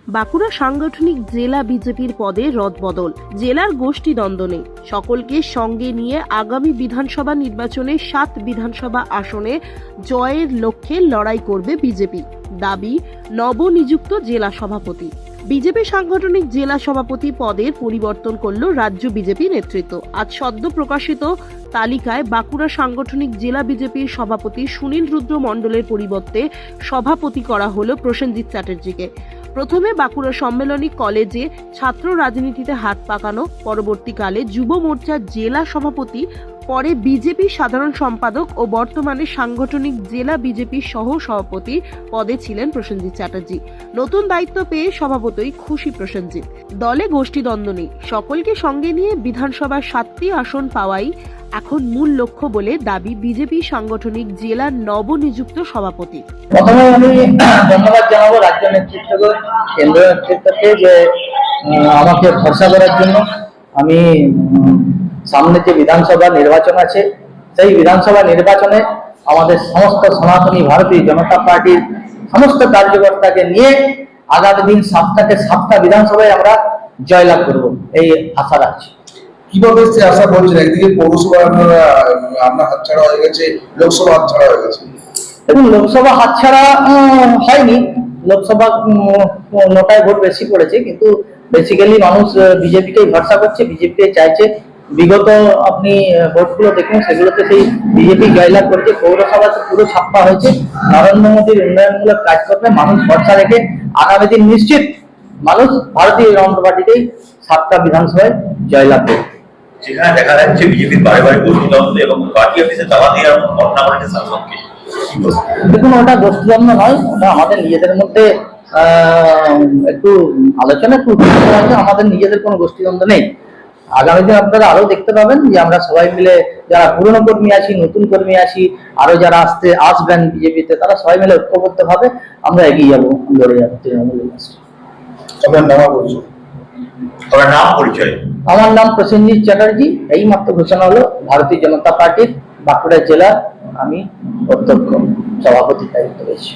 বাঁকুড়া সাংগঠনিক জেলা বিজেপির পদে রদবদল, জেলার গোষ্ঠী দ্বন্দ্ব নেই। সকলকে সঙ্গে নিয়ে আগামী বিধানসভা নির্বাচনে 7 বিধানসভা আসনে জয়ের লক্ষ্যে লড়াই করবে বিজেপি, দাবি নবনিযুক্ত জেলা সভাপতি। বিজেপি সাংগঠনিক জেলা সভাপতি পদের পরিবর্তন করল রাজ্য বিজেপি নেতৃত্ব। আজ সদ্য প্রকাশিত তালিকায় বাঁকুড়া সাংগঠনিক জেলা বিজেপির সভাপতি সুনীল রুদ্র মণ্ডলের পরিবর্তে সভাপতি করা হলো প্রসেনজিৎ চ্যাটার্জিকে। প্রথমে বাঁকুড়া সম্মেলনী কলেজে ছাত্র রাজনীতিতে হাত পাকানো, পরবর্তীকালে যুব মোর্চার জেলা সভাপতি, পরে বিজেপি সাধারণ সম্পাদক ও বর্তমানে সাংগঠনিক জেলা বিজেপির সহ সভাপতি পদে ছিলেন প্রসেনজিৎ চ্যাটার্জি। নতুন দায়িত্ব পেয়ে স্বভাবতই খুশি প্রসেনজিৎ। দলে গোষ্ঠীদ্বন্দ্ব নেই, সকলকে সঙ্গে নিয়ে বিধানসভার 7টি আসন পাওয়াই এখন মূল লক্ষ্য বলে দাবি বিজেপি সাংগঠনিক জেলার নবনিযুক্ত সভাপতি। প্রথমে আমি ধন্যবাদ জানাবো রাজ্য নেতৃত্বকে, কেন্দ্রীয় নেতৃত্বকে যে আমাকে ভরসা করার জন্য। আমি সামনে যে বিধানসভা নির্বাচন আছে, সেই বিধানসভা নির্বাচনে আমাদের সমস্ত সনাতনী ভারতীয় জনতা পার্টির সমস্ত কার্যকর্তাকে নিয়ে আগামী দিন 7টা বিধানসভায় আমরা জয়লাভ করব, এই আশা রাখছি। কিভাবে সে আশা বলছেন? একদিকে পৌরসভা আপনার হাতছাড়া হয়ে গেছে, লোকসভা হাতছাড়া হয়ে গেছে। দেখুন, লোকসভা হাতছাড়া হয়নি, লোকসভা 9টায় ভোট বেশি পড়েছে, কিন্তু বেসিক্যালি মানুষ বিজেপিকেই ভরসা করছে, বিজেপিকে চাইছে। বিগত আপনি ভোটগুলো দেখুন, সেগুলোতে সেই বিজেপি জয়লাভ করেছে। পৌরসভাতে পুরো ছাপ্পা হয়েছে। নরেন্দ্র মোদীর উন্নয়নমূলক কাজ করবে মানুষ ভরসা রেখে আগামী দিন নিশ্চিত মানুষ ভারতীয় জনতা পার্টিকেই 7টা বিধানসভায় জয়লাভ করবে। যেখানে দেখা যাচ্ছে বিজেপির বারে বারে গোষ্ঠীদ্বন্দ্ব এবং পার্টি অফিসে দাওয়া দিয়ে ঘটনা ঘটেছে শাসককে। দেখুন, ওটা গোষ্ঠীদ্বন্দ্ব নয়, ওটা আমাদের নিজেদের মধ্যে একটু আলোচনা, একটু আছে। আমাদের নিজেদের কোনো গোষ্ঠীদ্বন্দ্ব নেই। আগামী দিন আপনারা আরো দেখতে পাবেন যে আমরা সবাই মিলে, যারা পুরনো কর্মী আছি, নতুন কর্মী আছি, আরো যারা আসবেন বিজেপিতে, তারা সবাই মিলে ঐক্যবদ্ধ ভাবে আমরা এগিয়ে যাবো, লড়ে যাবো তৃণমূলের কাছে। আমার নাম প্রসেনজিৎ চ্যাটার্জি। এই মাত্র ঘোষণা হলো ভারতীয় জনতা পার্টির বাঁকুড়া জেলার আমি অধ্যক্ষ, সভাপতি দায়িত্ব রয়েছে।